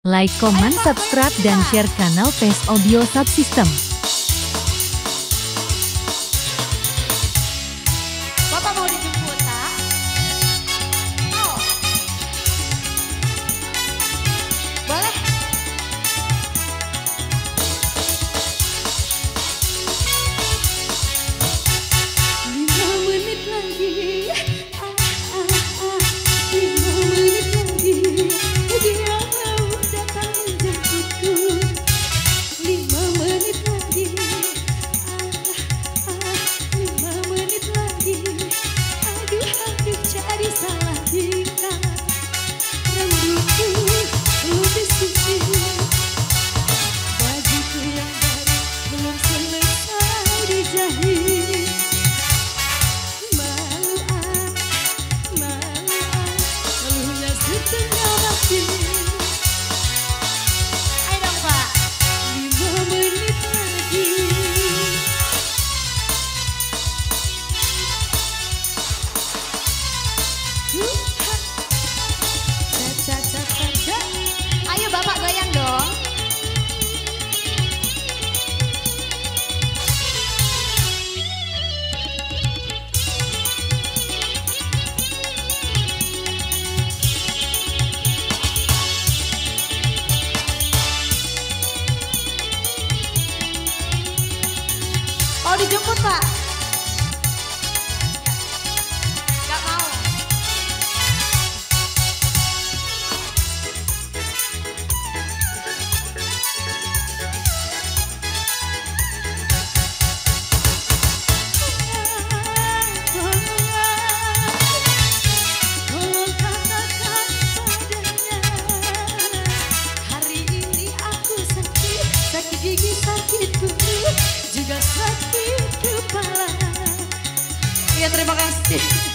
Like, comment, subscribe, dan share kanal PES Audio Subsystem. Bapak mau dijemput, tak? Mau? Boleh? Lima menit lagi, 5 menit lagi, dia mau datang menjemputku. 5 menit lagi, 5 menit lagi. Aduh, aku cari salah tingkah. Rambutku belum disisir, bajuku yang baru belum selesai dijahit. Malunya setengah mati. Ayo dong, Pak. 5 menit lagi. Ayo Bapak goyang dong. Mau dijemput, Pak? Gak mau. Tolong katakan padanya, hari ini aku sakit, sakit gigi, sakit perut, juga sakit kepala. Ya, terima kasih.